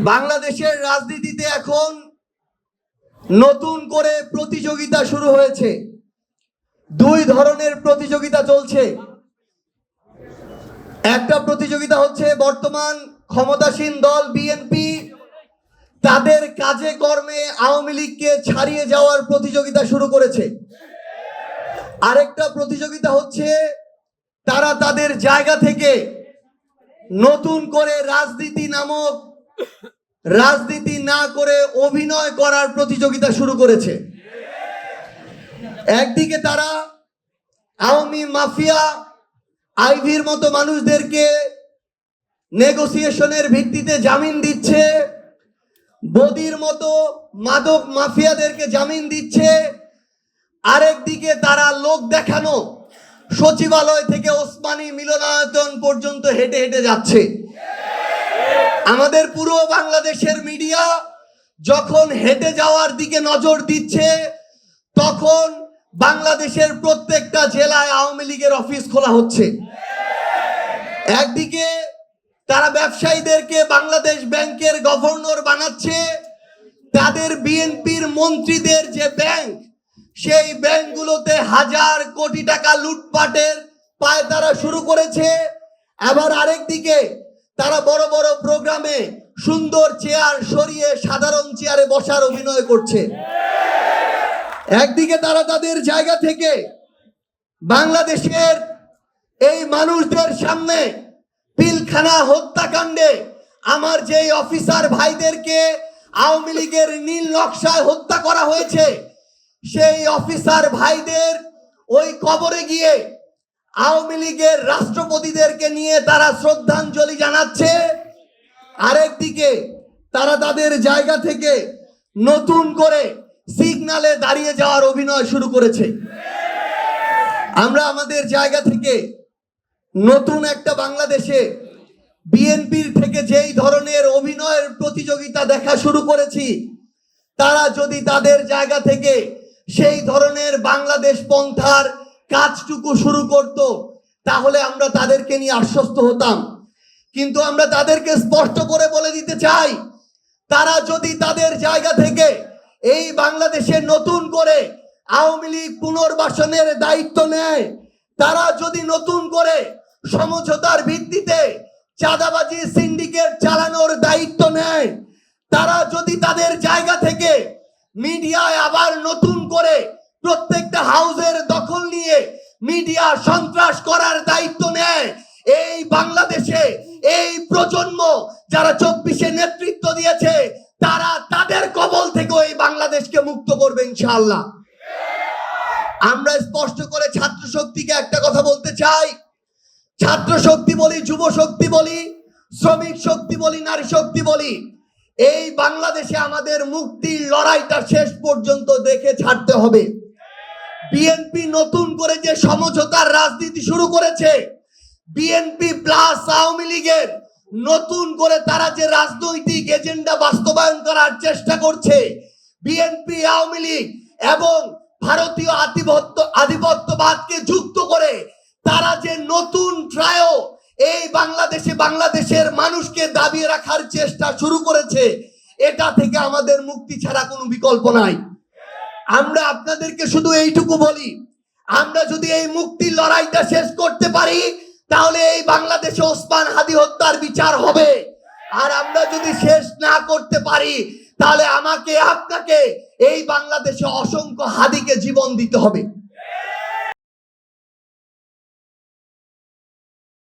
বাংলাদেশের রাজনীতিতে এখন নতুন করে প্রতিযোগিতা শুরু হয়েছে। দুই ধরনের প্রতিযোগিতা চলছে। একটা প্রতিযোগিতা হচ্ছে বর্তমান ক্ষমতাসীন দল বিএনপি তাদের কাজে কর্মে আওয়ামী লীগকে ছাড়িয়ে যাওয়ার প্রতিযোগিতা শুরু করেছে। আরেকটা প্রতিযোগিতা হচ্ছে তারা তাদের জায়গা থেকে নতুন করে রাজনীতি না করে অভিনয় করার প্রতিযোগিতা শুরু করেছে। একদিকে তারা আওয়ামী মাফিয়া আইভির মতো মানুষদেরকে নেগোসিয়েশনের ভিত্তিতে জামিন দিচ্ছে, বদির মতো মাদক মাফিয়াদেরকে জামিন দিচ্ছে। আরেকদিকে তারা লোক দেখানো সচিবালয় থেকে ওসমানী মিলনায়তন পর্যন্ত হেঁটে হেঁটে যাচ্ছে। আমাদের পুরো বাংলাদেশের মিডিয়া যখন হেঁটে যাওয়ার দিকে নজর দিচ্ছে, তখন বাংলাদেশের প্রত্যেকটা জেলায় আওয়ামী লীগের অফিস খোলা হচ্ছে। একদিকে তারা ব্যবসায়ীদেরকে বাংলাদেশ ব্যাংকের গভর্নর বানাচ্ছে, তাদের বিএনপির মন্ত্রীদের যে ব্যাংক, সেই ব্যাংকগুলোতে হাজার কোটি টাকা লুটপাটের পায়তারা শুরু করেছে। আবার আরেকদিকে তারা বড় বড় প্রোগ্রামে সুন্দর চেয়ার সরিয়ে সাধারণ চেয়ারে বসার অভিনয় করছে। একদিকে তারা তাদের জায়গা থেকে বাংলাদেশের এই মানুষদের সামনে পিলখানা হত্যাকাণ্ডে আমার যেই অফিসার ভাইদেরকে আওয়ামী লীগের নীল নকশায় হত্যা করা হয়েছে, সেই অফিসার ভাইদের ওই কবরে গিয়ে আওয়ামী লীগের রাষ্ট্রপতিদেরকে নিয়ে তারা শ্রদ্ধাঞ্জলি জানাচ্ছে। আরেকদিকে তারা তাদের জায়গা থেকে নতুন করে সিগনালে দাঁড়িয়ে যাওয়ার অভিনয় শুরু করেছে। আমরা আমাদের জায়গা থেকে নতুন একটা বাংলাদেশে বিএনপির থেকে যেই ধরনের অভিনয়ের প্রতিযোগিতা দেখা শুরু করেছি, তারা যদি তাদের জায়গা থেকে সেই ধরনের বাংলাদেশ পন্থার কাজটুকু শুরু করত, তাহলে আমরা তাদেরকে নিয়ে আশ্বস্ত হতাম। কিন্তু আমরা তাদেরকে স্পষ্ট করে বলে দিতে চাই, তারা যদি তাদের জায়গা থেকে এই বাংলাদেশে নতুন করে আওয়ামী লীগ পুনর্বাসনের দায়িত্ব নেয়, তারা যদি নতুন করে সমঝোতার ভিত্তিতে চাঁদাবাজি সিন্ডিকেট চালানোর দায়িত্ব নেয়, তারা যদি তাদের জায়গা থেকে মিডিয়ায় আবার নতুন করে প্রত্যেকটা হাউসের দখল নিয়ে মিডিয়া সন্ত্রাস করার দায়িত্ব নেয়, এই বাংলাদেশে এই প্রজন্ম যারা 24-এ নেতৃত্ব দিয়েছে, তারা তাদের কবল থেকে এই বাংলাদেশকে মুক্ত করবে ইনশাআল্লাহ। আমরা স্পষ্ট করে ছাত্র শক্তিকে একটা কথা বলতে চাই, ছাত্র শক্তি বলি, যুব শক্তি বলি, শ্রমিক শক্তি বলি, নারী শক্তি বলি, এই বাংলাদেশে আমাদের মুক্তির লড়াইটা শেষ পর্যন্ত দেখে ছাড়তে হবে। বিএনপি নতুন করে যে সমঝোতার রাজনীতি শুরু করেছে, বিএনপি প্লাস আওয়ামী লীগের নতুন করে তারা যে রাজনৈতিক এজেন্ডা বাস্তবায়ন করার চেষ্টা করছে, বিএনপি আওয়ামী লীগ এবং ভারতীয় আধিপত্যবাদকে যুক্ত করে তারা যে নতুন ট্রায়ো এই বাংলাদেশের মানুষকে দাবিয়ে রাখার চেষ্টা শুরু করেছে, এটা থেকে আমাদের মুক্তি ছাড়া কোনো বিকল্প নাই। আমরা আপনাদেরকে শুধু এইটুকু বলি, আমরা যদি এই মুক্তির লড়াইটা শেষ করতে পারি, তাহলে এই বাংলাদেশে ওসমান হাদি হত্যার বিচার হবে। আর আমরা যদি শেষ না করতে পারি, তাহলে আমাকে আপনাকে এই বাংলাদেশে অসংখ্য হাদিকে জীবন দিতে হবে।